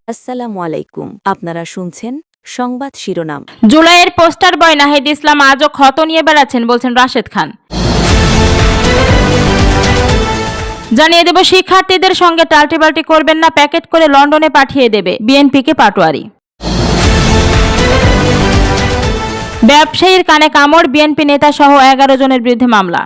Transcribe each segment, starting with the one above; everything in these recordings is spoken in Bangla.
আসসালামু আলাইকুম। আপনারা শুনছেন সংবাদ শিরোনাম। জুলাইয়ের পোস্টার বয় নাহিদ ইসলাম আজও ক্ষত নিয়ে বেড়াচ্ছেন বলছেন রাশেদ খান। জানিয়ে দেব, শিক্ষার্থীদের সঙ্গে টাল্টিবাল্টি করবেন না, প্যাকেট করে লন্ডনে পাঠিয়ে দেবে বিএনপিকে পাটোয়ারি। ব্যবসায়ীর কানে কামড়, বিএনপি নেতা সহ 11 জনের বিরুদ্ধে মামলা।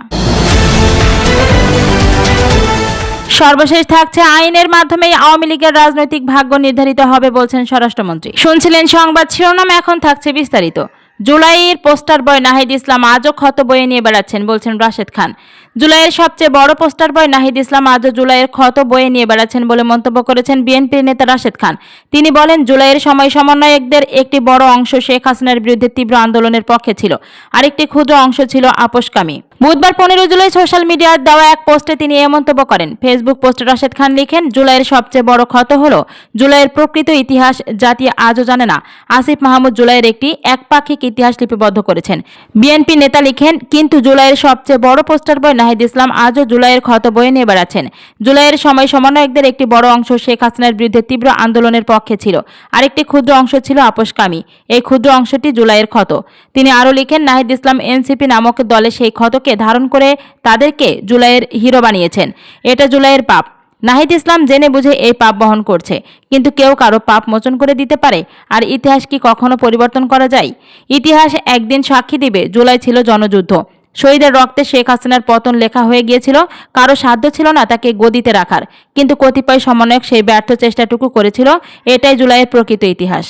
সর্বশেষ থাকছে, আইনের মাধ্যমেই আওয়ামী লীগের রাজনৈতিক ভাগ্য নির্ধারিত হবে বলছেন স্বরাষ্ট্রমন্ত্রী। শুনছিলেন সংবাদ শিরোনাম, এখন থাকছে বিস্তারিত। জুলাইয়ের পোস্টার বয় নাহিদ ইসলাম আজও ক্ষত বয়ে নিয়ে বেড়াচ্ছেন বলছেন রাশেদ খান। জুলাইয়ের সবচেয়ে বড় পোস্টার বয় নাহিদ ইসলাম আজও জুলাইয়ের ক্ষত বয়ে নিয়ে বেড়াচ্ছেন বলে মন্তব্য করেছেন বিএনপির নেতা রাশেদ খান। তিনি বলেন, জুলাইয়ের সময় সমন্বয়কদের একটি বড় অংশ শেখ হাসিনার বিরুদ্ধে তীব্র আন্দোলনের পক্ষে ছিল, আরেকটি ক্ষুদ্র অংশ ছিল আপোষকামী। বুধবার 15 জুলাই সোশ্যাল মিডিয়ায় দেওয়া এক পোস্টে তিনি এ মন্তব্য করেন। ফেসবুক পোস্টে রাশেদ খান লিখেন, জুলাইয়ের সবচেয়ে বড় ক্ষত হলো জুলাইয়ের প্রকৃত ইতিহাস জাতি আজও জানে না। আসিফ মাহমুদ জুলাইয়ের একটি একপাক্ষিক ইতিহাস লিপিবদ্ধ করেছেন। বিএনপি নেতা লিখেন, কিন্তু জুলাইয়ের সবচেয়ে বড় পোস্টার বয় নাহিদ ইসলাম আজও জুলাইয়ের ক্ষত বয়ে নিয়ে বেড়াচ্ছেন। জুলাইয়ের সময় সমন্বয়কদের একটি বড় অংশ শেখ হাসিনার বিরুদ্ধে তীব্র আন্দোলনের পক্ষে ছিল, আরেকটি ক্ষুদ্র অংশ ছিল আপোষকামী। এই ক্ষুদ্র অংশটি জুলাইয়ের ক্ষত। তিনি আরও লিখেন, নাহিদ ইসলাম এনসিপি নামক দলে সেই ক্ষতকে ধারণ করে তাদেরকে জুলাইয়ের হিরো বানিয়েছেন। এটা জুলাইয়ের পাপ। নাহিদ ইসলাম জেনে বুঝে এই পাপ বহন করছে, কিন্তু কেউ কারো পাপ মোচন করে দিতে পারে? আর ইতিহাস কি কখনো পরিবর্তন করা যায়? ইতিহাস একদিন সাক্ষী দিবে, জুলাই ছিল জনযুদ্ধ। শহীদের রক্তে শেখ হাসিনার পতন লেখা হয়ে গিয়েছিল। কারো সাধ্য ছিল না তাকে গদিতে রাখার, কিন্তু কতিপয় সমন্বয়ক সেই ব্যর্থ চেষ্টাটুকু করেছিল। এটাই জুলাইয়ের প্রকৃত ইতিহাস।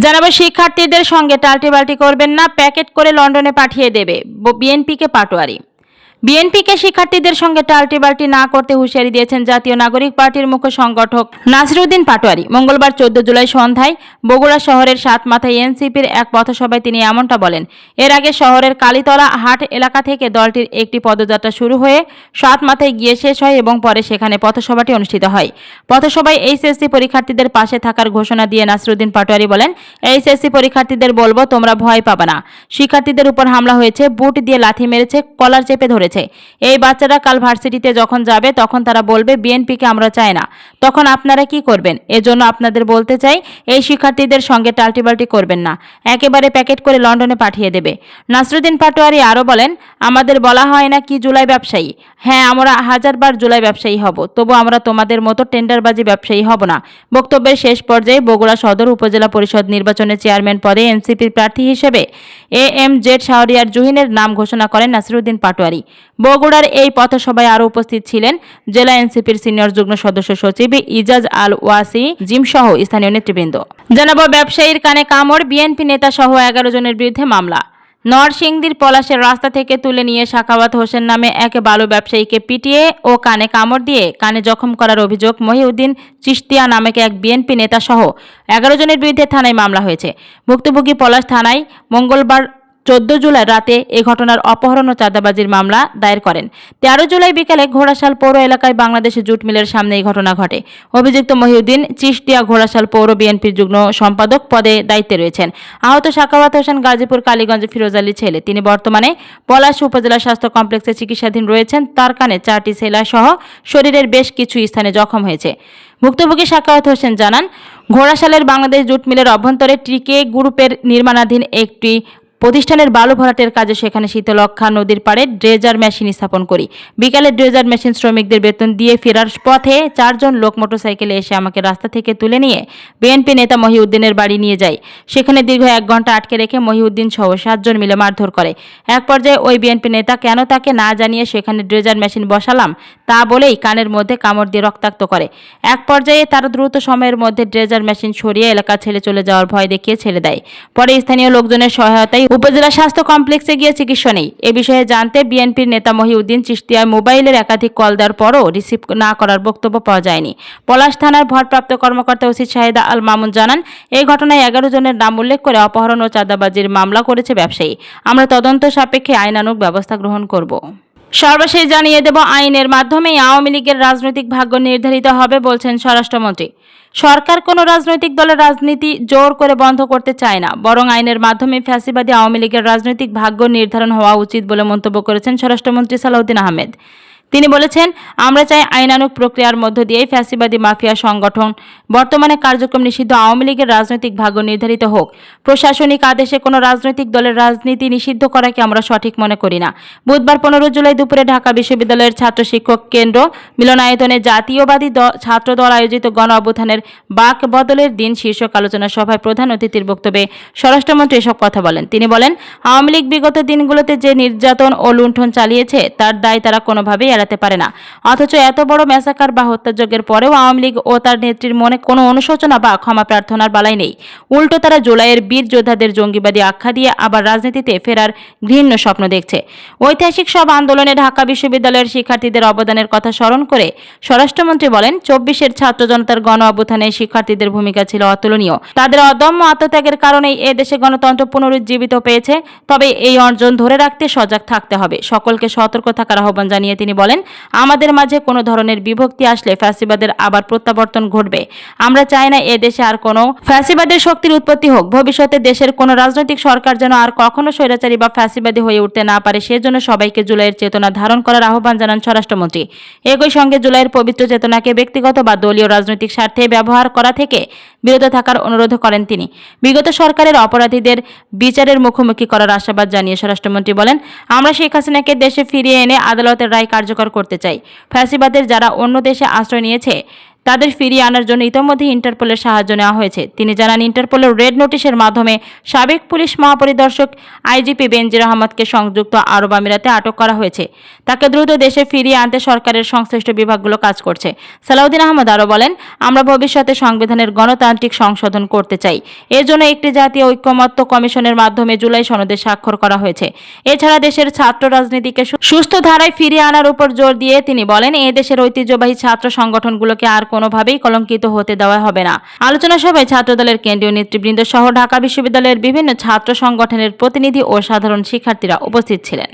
জানাবো, শিক্ষার্থীদের সঙ্গে টাল্টিবাল্টি করবেন না, প্যাকেট করে লন্ডনে পাঠিয়ে দেবে বিএনপিকে পাটোয়ারি। বিএনপিকে শিক্ষার্থীদের সঙ্গে টাল্টিবাল্টি না করতে হুঁশিয়ারি দিয়েছেন জাতীয় নাগরিক পার্টির মুখ্য সংগঠক নাসিরউদ্দিন পাটোয়ারি। মঙ্গলবার 14 জুলাই সন্ধ্যায় বগুড়া শহরের সাতমাথায় এনসিপির এক পথসভায় তিনি এমনটা বলেন। এর আগে শহরের কালীতলা হাট এলাকা থেকে দলটির একটি পদযাত্রা শুরু হয়ে সাতমাথায় গিয়ে শেষ হয় এবং পরে সেখানে পথসভাটি অনুষ্ঠিত হয়। পথসভায় এইচএসসি পরীক্ষার্থীদের পাশে থাকার ঘোষণা দিয়ে নাসিরউদ্দিন পাটোয়ারি বলেন, এইচএসসি পরীক্ষার্থীদের বলবো, তোমরা ভয় পাবে না। শিক্ষার্থীদের উপর হামলা হয়েছে, বুট দিয়ে লাথি মেরেছে, কলার চেপে ধরেছে। এই বাচ্চারা কাল ভার্সিটিতে যখন যাবে তখন তারা বলবে বিএনপিকে আমরা চাই না। তখন আপনারা কি করবেন? এজন্য আপনাদের বলতে চাই, এই শিক্ষার্থীদের সঙ্গে টাল্টিবাল্টি করবেন না, একেবারে প্যাকেট করে লন্ডনে পাঠিয়ে দেবে। নাসিরউদ্দিন পাটোয়ারি আরও বলেন, আমাদের বলা হয় না কি জুলাই ব্যবসায়ী? হ্যাঁ, আমরা হাজারবার জুলাই ব্যবসায়ী হব, তবু আমরা তোমাদের মতো টেন্ডারবাজি ব্যবসায়ী হব না। বক্তব্যের শেষ পর্যায়ে বগুড়া সদর উপজেলা পরিষদ নির্বাচনে চেয়ারম্যান পদে এনসিপির প্রার্থী হিসেবে এএমজেড শাহরিয়ার জুহিনের নাম ঘোষণা করেন নাসিরউদ্দিন পাটোয়ারি। বগুড়ার এই পথসভায় আরও উপস্থিত ছিলেন জেলা এনসিপির সিনিয়র যুগ্ম সদস্য সচিব ইজাজ আল ওয়াসি জিম সহ স্থানীয় নেতৃবৃন্দ। জানাবো, ব্যবসায়ীর কানে কামড়, বিএনপি নেতা সহ 11 জনের বিরুদ্ধে মামলা। নরসিংদীর পলাশের রাস্তা থেকে তুলে নিয়ে সাখাওয়াত হোসেন নামে এক বালু ব্যবসায়ীকে পিটিয়ে ও কানে কামড় দিয়ে কানে জখম করার অভিযোগ মহিউদ্দিন চিশতিয়া নামক এক বিএনপি নেতা সহ 11 জনের বিরুদ্ধে থানায় মামলা হয়েছে। ভুক্তভোগী পলাশ থানায় মঙ্গলবার 14 জুলাই রাতে এ ঘটনার অপহরণ ও চাঁদাবাজির মামলা দায়ের করেন। 13 জুলাই বিকালে ঘোড়াশাল পৌর এলাকায় বাংলাদেশ জুট মিলের সামনে এই ঘটনা ঘটে। অভিযুক্ত মহিউদ্দিন চিশতিয়া ঘোড়াশাল পৌর বিএনপির যুগ্ম সম্পাদক পদে দায়িত্বে রয়েছেন। আহত সাখাওয়াত হোসেন গাজীপুর কালীগঞ্জ ফিরোজ আলীর ছেলে। তিনি বর্তমানে পলাশ উপজেলা স্বাস্থ্য কমপ্লেক্সে চিকিৎসাধীন রয়েছেন। তার কানে 4টি সেলাই সহ শরীরের বেশ কিছু স্থানে জখম হয়েছে। ভুক্তভোগী সাখাওয়াত হোসেন জানান, ঘোড়াশালের বাংলাদেশ জুট মিলের অভ্যন্তরে টিকে গ্রুপের নির্মাণাধীন একটি প্রতিষ্ঠানের বালু ভরাটের কাজে সেখানে শীতলক্ষা নদীর পাড়ে ড্রেজার মেশিন স্থাপন করি। বিকালে ড্রেজার মেশিন শ্রমিকদের বেতন দিয়ে ফেরার পথে 4 জন লোক মোটরসাইকেলে এসে আমাকে রাস্তা থেকে তুলে নিয়ে বিএনপি নেতা মহিউদ্দিনের বাড়ি নিয়ে যায়। সেখানে দীর্ঘ 1 ঘন্টা আটকে রেখে মহিউদ্দিন সহ 7 জন মিলে মারধর করে। এক পর্যায়ে ওই বিএনপি নেতা কেন তাকে না জানিয়ে সেখানে ড্রেজার মেশিন বসালাম তা বলেই কানের মধ্যে কামড় দিয়ে রক্তাক্ত করে। এক পর্যায়ে তারা দ্রুত সময়ের মধ্যে ড্রেজার মেশিন সরিয়ে এলাকা ছেড়ে চলে যাওয়ার ভয় দেখিয়ে ছেড়ে দেয়। পরে স্থানীয় লোকজনের সহায়তায় উপজেলা স্বাস্থ্য কমপ্লেক্সে গিয়ে চিকিৎসা নেই। এ বিষয়ে জানতে বিএনপির নেতা মহিউদ্দিন চিশতিয়ার মোবাইলের একাধিক কল দেওয়ার পরও রিসিভ না করার বক্তব্য পাওয়া যায়নি। পলাশ থানার ভারপ্রাপ্ত কর্মকর্তা ওসি শাহেদা আল মামুন জানান, এই ঘটনায় 11 জনের নাম উল্লেখ করে অপহরণ ও চাঁদাবাজির মামলা করেছে ব্যবসায়ী। আমরা তদন্ত সাপেক্ষে আইনানুগ ব্যবস্থা গ্রহণ করব। সর্বশেষ জানিয়ে দেব, আইনের মাধ্যমেই আওয়ামী লীগের রাজনৈতিক ভাগ্য নির্ধারিত হবে বলছেন স্বরাষ্ট্রমন্ত্রী। সরকার কোনো রাজনৈতিক দলের রাজনীতি জোর করে বন্ধ করতে চায় না, বরং আইনের মাধ্যমে ফ্যাসিবাদী আওয়ামী লীগের রাজনৈতিক ভাগ্য নির্ধারণ হওয়া উচিত বলে মন্তব্য করেছেন স্বরাষ্ট্রমন্ত্রী সালাউদ্দিন আহমেদ। তিনি বলেছেন, আমরা চাই আইনানুগ প্রক্রিয়ার মধ্য দিয়েই ফ্যাসিবাদী মাফিয়া সংগঠন বর্তমানে কার্যক্রম নিষিদ্ধ আওয়ামী লীগের রাজনৈতিক ভাগ্য নির্ধারিত হোক। প্রশাসনিক আদেশে কোনো রাজনৈতিক দলের রাজনীতি নিষিদ্ধ করাকে আমরা সঠিক মনে করি না। বুধবার 15 জুলাই দুপুরে ঢাকা বিশ্ববিদ্যালয়ের ছাত্র শিক্ষক কেন্দ্র মিলনায়তনে জাতীয়বাদী ছাত্র দল আয়োজিত গণ অভ্যুত্থানের বাক বদলের দিন শীর্ষক আলোচনা সভায় প্রধান অতিথির বক্তব্যে স্বরাষ্ট্রমন্ত্রী এসব কথা বলেন। তিনি বলেন, আওয়ামী লীগ বিগত দিনগুলোতে যে নির্যাতন ও লুণ্ঠন চালিয়েছে তার দায় তারা কোনোভাবেই এড়াতে পারে না। অথচ এত বড় ম্যাসাকার বা হত্যাযজ্ঞের পরেও আওয়ামী লীগ ও তার নেত্রীর মনে কোনো অনুশোচনা বা ক্ষমা প্রার্থনার বালাই নেই। উল্টো তারা জুলাইয়ের বীর যোদ্ধাদের জঙ্গিবাদী আখ্যা দিয়ে আবার রাজনীতিতে ফেরার ঘৃণ্য স্বপ্ন দেখছে। ঐতিহাসিক সব আন্দোলনে ঢাকা বিশ্ববিদ্যালয়ের শিক্ষার্থীদের অবদানের কথা স্মরণ করে স্বরাষ্ট্রমন্ত্রী বলেন, 24-এর ছাত্র জনতার গণ অভ্যুত্থানে শিক্ষার্থীদের ভূমিকা ছিল অতুলনীয়। তাদের অদম্য আত্মত্যাগের কারণেই এ দেশে গণতন্ত্র পুনরুজ্জীবিত পেয়েছে। তবে এই অর্জন ধরে রাখতে সজাগ থাকতে হবে। সকলকে সতর্ক থাকার আহ্বান জানিয়ে তিনি বলেন, আমাদের মাঝে কোনো ধরনের বিভক্তি আসলে ফ্যাসিবাদের আবার প্রত্যাবর্তন ঘটবে। আমরা চাই না এ দেশে আর কোনো ফ্যাসিবাদের শক্তির উৎপত্তি হোক। ভবিষ্যতে দেশের কোনো রাজনৈতিক সরকার যেন আর কখনো স্বৈরাচারী বা ফ্যাসিবাদী হয়ে উঠতে না পারে, সেজন্য সবাইকে জুলাইয়ের চেতনা ধারণ করার আহ্বান জানান স্বরাষ্ট্রমন্ত্রী। একই সঙ্গে জুলাইয়ের পবিত্র চেতনাকে ব্যক্তিগত বা দলীয় রাজনৈতিক স্বার্থে ব্যবহার করা থেকে বিরত থাকার অনুরোধ করেন তিনি। বিগত সরকারের অপরাধীদের বিচারের মুখোমুখি করার আশাবাদ জানিয়ে স্বরাষ্ট্রমন্ত্রী বলেন, আমরা শেখ হাসিনাকে দেশে ফিরিয়ে এনে আদালতের রায় কার্যকর করতে চাই। ফ্যাসিবাদের যারা অন্য দেশে আশ্রয় নিয়েছে তাদের ফিরিয়ে আনার জন্য ইতোমধ্যে ইন্টারপোলের সাহায্য নেওয়া হয়েছে। তিনি জানান, ইন্টারপোলের রেড নোটিশের মাধ্যমে সাবেক পুলিশ মহাপরিদর্শক আইজিপি বেনজির আহমদকে সংযুক্ত আরব আমিরাতে আটক করা হয়েছে। তাকে দ্রুত দেশে ফিরিয়ে আনতে সরকারের সংশ্লিষ্ট বিভাগগুলো কাজ করছে। সালাউদ্দিন আহমদ আরও বলেন, আমরা ভবিষ্যতে সংবিধানের গণতান্ত্রিক সংশোধন করতে চাই। এর জন্য একটি জাতীয় ঐক্যমত্য কমিশনের মাধ্যমে জুলাই সনদে স্বাক্ষর করা হয়েছে। এছাড়া দেশের ছাত্র রাজনীতিকে সুস্থ ধারায় ফিরিয়ে আনার উপর জোর দিয়ে তিনি বলেন, এই দেশের ঐতিহ্যবাহী ছাত্র সংগঠনগুলোকে আর কোনোভাবেই কলঙ্কিত হতে দেওয়া হবে না। আলোচনা সভায় ছাত্রদলের কেন্দ্রীয় নেতৃবৃন্দ সহ ঢাকা বিশ্ববিদ্যালয়ের বিভিন্ন ছাত্র সংগঠনের প্রতিনিধি ও সাধারণ শিক্ষার্থীরা উপস্থিত ছিলেন।